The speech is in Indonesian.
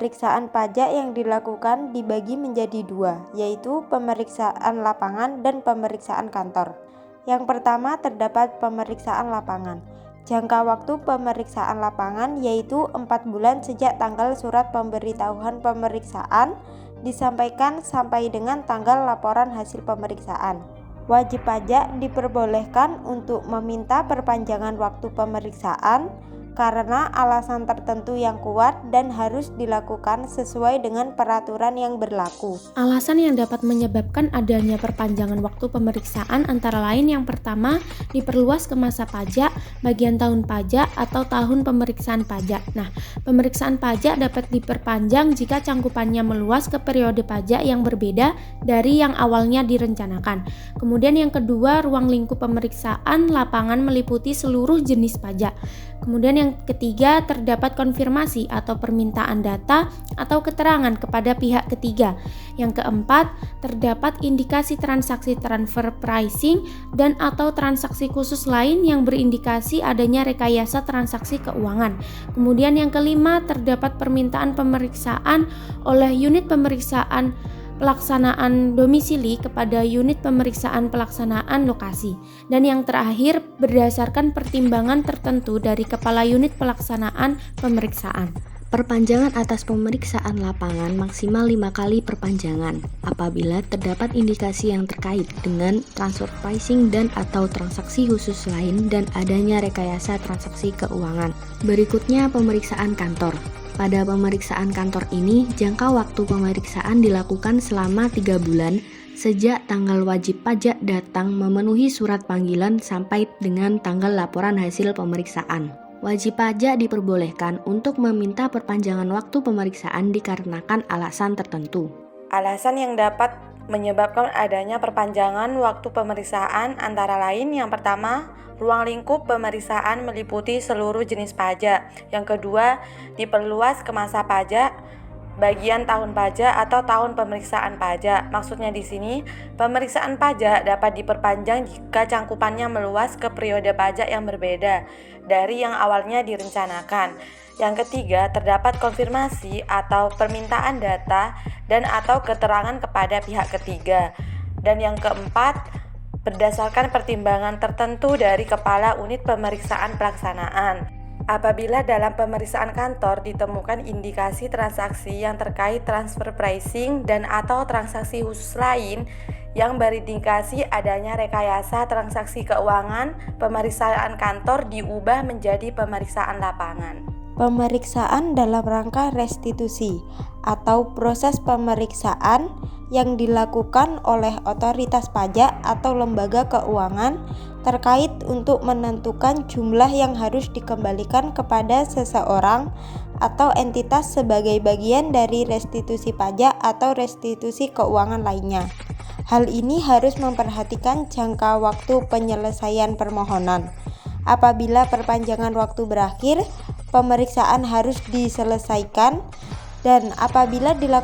pemeriksaan pajak yang dilakukan dibagi menjadi dua, yaitu pemeriksaan lapangan dan pemeriksaan kantor. Yang pertama terdapat pemeriksaan lapangan. Jangka waktu pemeriksaan lapangan yaitu 4 bulan sejak tanggal surat pemberitahuan pemeriksaan disampaikan sampai dengan tanggal laporan hasil pemeriksaan. Wajib pajak diperbolehkan untuk meminta perpanjangan waktu pemeriksaan karena alasan tertentu yang kuat dan harus dilakukan sesuai dengan peraturan yang berlaku. Alasan yang dapat menyebabkan adanya perpanjangan waktu pemeriksaan antara lain yang pertama, diperluas ke masa pajak, bagian tahun pajak, atau tahun pemeriksaan pajak. Nah, pemeriksaan pajak dapat diperpanjang jika cangkupannya meluas ke periode pajak yang berbeda dari yang awalnya direncanakan. Kemudian yang kedua, ruang lingkup pemeriksaan lapangan meliputi seluruh jenis pajak. Kemudian yang ketiga, terdapat konfirmasi atau permintaan data atau keterangan kepada pihak ketiga. Yang keempat, terdapat indikasi transaksi transfer pricing dan atau transaksi khusus lain yang berindikasi adanya rekayasa transaksi keuangan. Kemudian yang kelima, terdapat permintaan pemeriksaan oleh unit pemeriksaan pelaksanaan domisili kepada unit pemeriksaan pelaksanaan lokasi. Dan yang terakhir, berdasarkan pertimbangan tertentu dari kepala unit pelaksanaan pemeriksaan. Perpanjangan atas pemeriksaan lapangan maksimal 5 kali perpanjangan apabila terdapat indikasi yang terkait dengan transfer pricing dan atau transaksi khusus lain dan adanya rekayasa transaksi keuangan. Berikutnya pemeriksaan kantor. Pada pemeriksaan kantor ini, jangka waktu pemeriksaan dilakukan selama 3 bulan sejak tanggal wajib pajak datang memenuhi surat panggilan sampai dengan tanggal laporan hasil pemeriksaan. Wajib pajak diperbolehkan untuk meminta perpanjangan waktu pemeriksaan dikarenakan alasan tertentu. Alasan yang dapat menyebabkan adanya perpanjangan waktu pemeriksaan antara lain yang pertama, ruang lingkup pemeriksaan meliputi seluruh jenis pajak. Yang kedua, diperluas ke masa pajak, bagian tahun pajak atau tahun pemeriksaan pajak. Maksudnya di sini, pemeriksaan pajak dapat diperpanjang jika cangkupannya meluas ke periode pajak yang berbeda dari yang awalnya direncanakan. Yang ketiga, terdapat konfirmasi atau permintaan data dan atau keterangan kepada pihak ketiga. Dan yang keempat, berdasarkan pertimbangan tertentu dari kepala unit pemeriksaan pelaksanaan. Apabila dalam pemeriksaan kantor ditemukan indikasi transaksi yang terkait transfer pricing dan atau transaksi khusus lain yang berindikasi adanya rekayasa transaksi keuangan, pemeriksaan kantor diubah menjadi pemeriksaan lapangan. Pemeriksaan dalam rangka restitusi atau proses pemeriksaan yang dilakukan oleh otoritas pajak atau lembaga keuangan terkait untuk menentukan jumlah yang harus dikembalikan kepada seseorang atau entitas sebagai bagian dari restitusi pajak atau restitusi keuangan lainnya. Hal ini harus memperhatikan jangka waktu penyelesaian permohonan. Apabila perpanjangan waktu berakhir, pemeriksaan harus diselesaikan dan apabila dilakukan